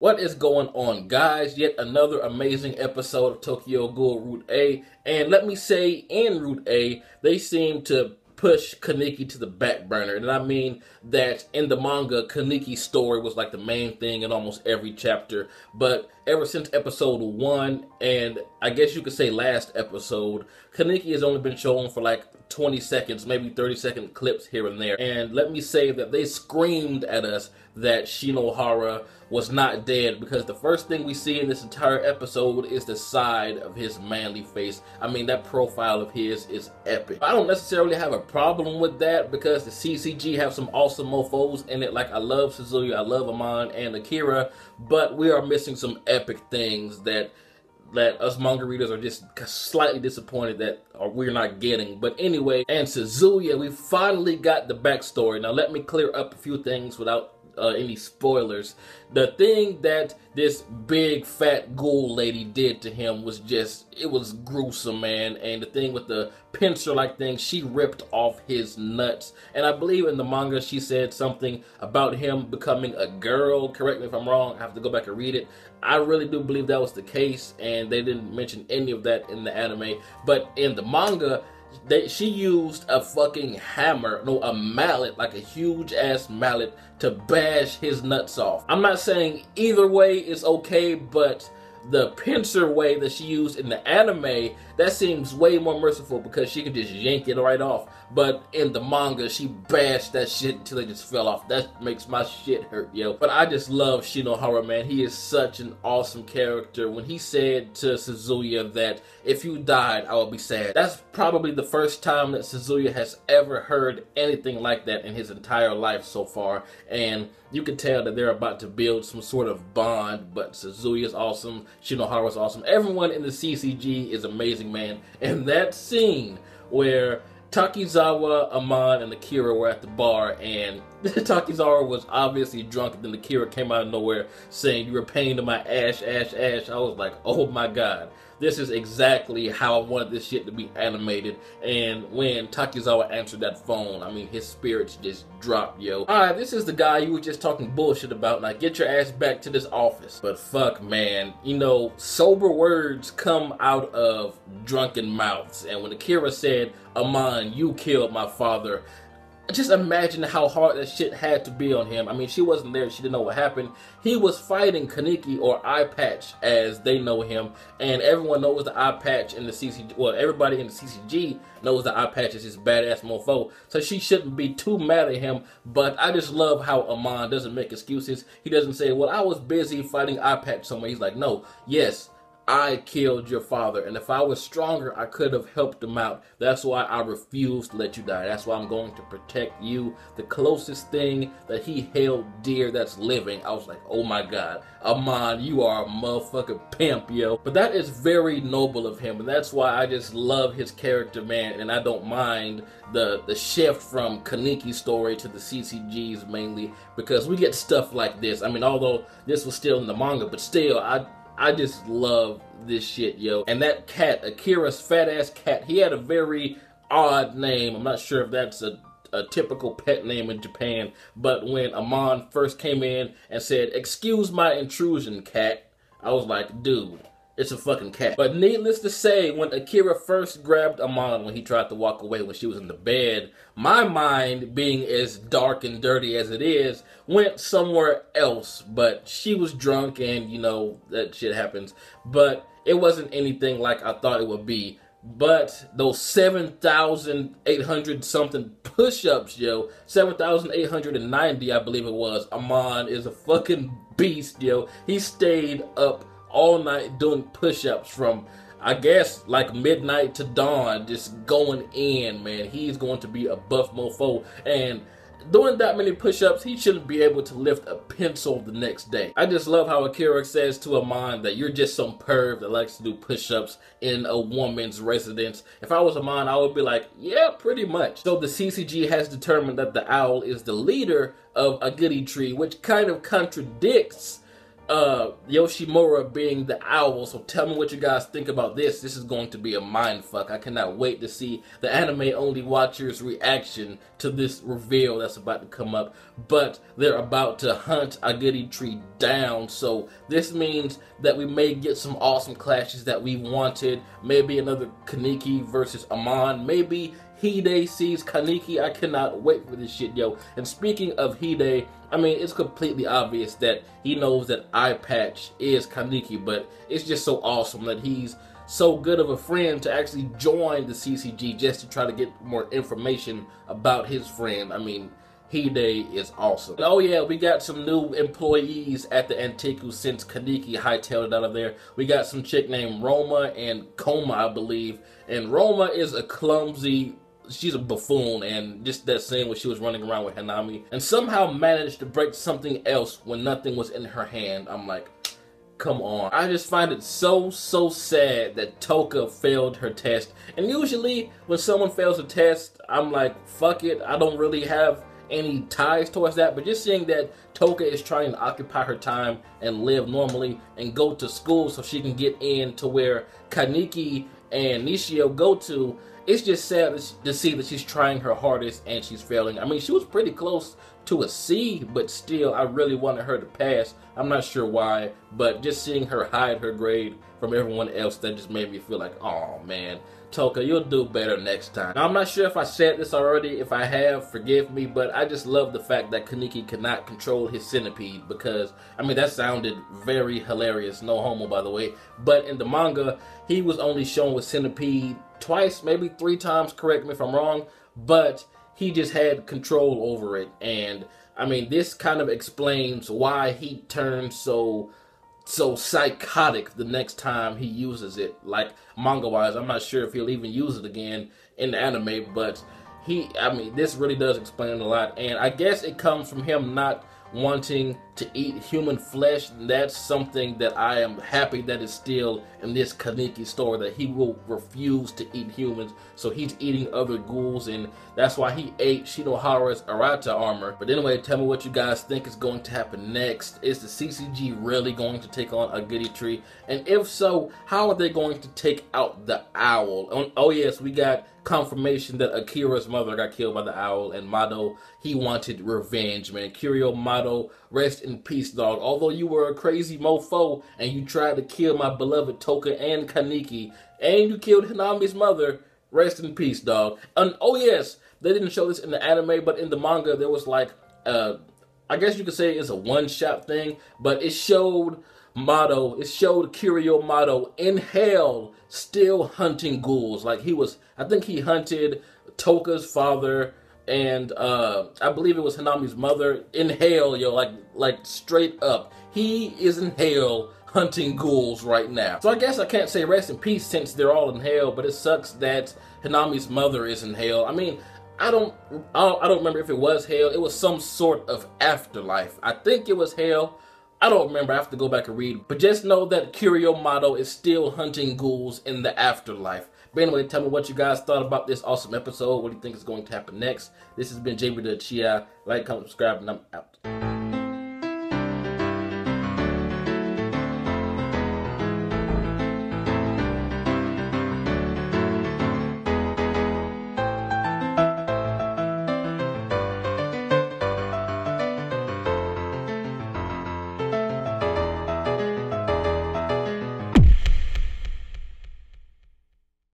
What is going on, guys? Yet another amazing episode of Tokyo Ghoul Route A. And let me say, in Route A, they seem to push Kaneki to the back burner. And I mean that in the manga, Kaneki's story was like the main thing in almost every chapter. But ever since episode 1, and I guess you could say last episode, Kaneki has only been shown for like 20 seconds, maybe 30-second clips here and there. And let me say that they screamed at us that Shinohara was not dead, because the first thing we see in this entire episode is the side of his manly face. I mean, that profile of his is epic. I don't necessarily have a problem with that, because the CCG have some awesome mofos in it. Like, I love Suzuya, I love Amon and Akira, but we are missing some epic things that us manga readers are just slightly disappointed that we're not getting. But anyway, and Suzuya, we finally got the backstory. Now let me clear up a few things without any spoilers. The thing that this big fat ghoul lady did to him was just, it was gruesome, man. And the thing with the pincer like thing, she ripped off his nuts. And I believe in the manga she said something about him becoming a girl. Correct me if I'm wrong, I have to go back and read it. I really do believe that was the case, and they didn't mention any of that in the anime. But in the manga, she used a fucking hammer, no, a mallet, like a huge ass mallet, to bash his nuts off. I'm not saying either way is okay, but the pincer way that she used in the anime, that seems way more merciful, because she could just yank it right off. But in the manga, she bashed that shit until it just fell off. That makes my shit hurt, yo. But I just love Shinohara, man. He is such an awesome character. When he said to Suzuya that if you died, I would be sad, that's probably the first time that Suzuya has ever heard anything like that in his entire life so far. And you can tell that they're about to build some sort of bond. But Suzuya's awesome, Shinohara's awesome. Everyone in the CCG is amazing, man. And that scene where Takizawa, Amon, and Akira were at the bar, and Takizawa was obviously drunk, and then Akira came out of nowhere saying, "You were pain to my ash, ash, ash." I was like, oh my god. This is exactly how I wanted this shit to be animated. And when Takizawa answered that phone, I mean, his spirits just dropped, yo. Alright, this is the guy you were just talking bullshit about. Now get your ass back to this office. But fuck, man. You know, sober words come out of drunken mouths. And when Akira said, "Amon, you killed my father," just imagine how hard that shit had to be on him. I mean, she wasn't there. She didn't know what happened. He was fighting Kaneki, or Eye Patch, as they know him. And everyone knows the Eye Patch in the CCG. Well, everybody in the CCG knows the Eye Patch is his badass mofo. So she shouldn't be too mad at him. But I just love how Amon doesn't make excuses. He doesn't say, "Well, I was busy fighting Eye Patch somewhere." He's like, "No, yes, I killed your father, and if I was stronger, I could have helped him out. That's why I refused to let you die. That's why I'm going to protect you." The closest thing that he held dear that's living. I was like, oh my god, Amon, you are a motherfucking pimp, yo. But that is very noble of him, and that's why I just love his character, man, and I don't mind the shift from Kaneki's story to the CCG's mainly, because we get stuff like this. I mean, although this was still in the manga, but still, I just love this shit, yo. And that cat, Akira's fat-ass cat, he had a very odd name. I'm not sure if that's a typical pet name in Japan. But when Amon first came in and said, "Excuse my intrusion, cat," I was like, dude, it's a fucking cat. But needless to say, when Akira first grabbed Amon when he tried to walk away when she was in the bed, my mind, being as dark and dirty as it is, went somewhere else. But she was drunk, and you know, that shit happens. But it wasn't anything like I thought it would be. But those 7,800 something push-ups, yo, 7,890 I believe it was. Amon is a fucking beast, yo. He stayed up all night doing push-ups from, I guess, like midnight to dawn, just going in, man. He's going to be a buff mofo, and doing that many push-ups, he shouldn't be able to lift a pencil the next day. I just love how Akira says to Amon that you're just some perv that likes to do push-ups in a woman's residence. If I was Amon, I would be like, yeah, pretty much. So the CCG has determined that the owl is the leader of a goody tree, which kind of contradicts Yoshimura being the owl. So tell me what you guys think about this. This is going to be a mind fuck. I cannot wait to see the anime only watchers' reaction to this reveal that's about to come up. But they're about to hunt Aguri Tree down, so this means that we may get some awesome clashes that we wanted. Maybe another Kaneki versus Amon. Maybe Hide sees Kaneki. I cannot wait for this shit, yo. And speaking of Hide, I mean, it's completely obvious that he knows that Eye Patch is Kaneki, but it's just so awesome that he's so good of a friend to actually join the CCG just to try to get more information about his friend. I mean, Hide is awesome. And oh yeah, we got some new employees at the Antiku since Kaneki hightailed it out of there. We got some chick named Roma and Koma, I believe. And Roma is a clumsy, she's a buffoon, and just that scene where she was running around with Hanami and somehow managed to break something else when nothing was in her hand. I'm like, come on. I just find it so sad that Toka failed her test. And usually when someone fails a test, I'm like, fuck it, I don't really have any ties towards that, but just seeing that Toka is trying to occupy her time and live normally and go to school so she can get in to where Kaneki and Nishio go to, it's just sad to see that she's trying her hardest and she's failing. I mean, she was pretty close to a C, but still, I really wanted her to pass. I'm not sure why, but just seeing her hide her grade from everyone else, that just made me feel like, oh man, Toka, you'll do better next time. Now, I'm not sure if I said this already. If I have, forgive me, but I just love the fact that Kaneki cannot control his centipede because, I mean, that sounded very hilarious. No homo, by the way. But in the manga, he was only shown with centipede twice, maybe 3 times, correct me if I'm wrong, but he just had control over it. And, I mean, this kind of explains why he turned so psychotic the next time he uses it. Like, manga-wise, I'm not sure if he'll even use it again in the anime, but I mean, this really does explain a lot, and I guess it comes from him not wanting to eat human flesh. That's something that I am happy that is still in this Kaneki story, that he will refuse to eat humans, so he's eating other ghouls, and that's why he ate Shinohara's Arata armor. But anyway, tell me what you guys think is going to happen next. Is the CCG really going to take on Aguri Tree? And if so, how are they going to take out the owl? Oh yes, we got confirmation that Akira's mother got killed by the owl, and Mado, he wanted revenge, man. Kirio Mado, rest in peace, dog. Although you were a crazy mofo and you tried to kill my beloved Toka and Kaneki, and you killed Hanami's mother, rest in peace, dog. And oh yes, they didn't show this in the anime, but in the manga there was like, I guess you could say it's a one-shot thing, but it showed Mado, it showed Kirio Mado in hell still hunting ghouls. Like he was, I think he hunted Toka's father and I believe it was Hanami's mother in hell, yo, like straight up. He is in hell hunting ghouls right now. So I guess I can't say rest in peace since they're all in hell, but it sucks that Hanami's mother is in hell. I mean, I don't remember if it was hell. It was some sort of afterlife. I think it was hell. I don't remember. I have to go back and read. But just know that Kirio Mado is still hunting ghouls in the afterlife. But anyway, tell me what you guys thought about this awesome episode. What do you think is going to happen next? This has been jbDAuchiha. Like, comment, subscribe, and I'm out.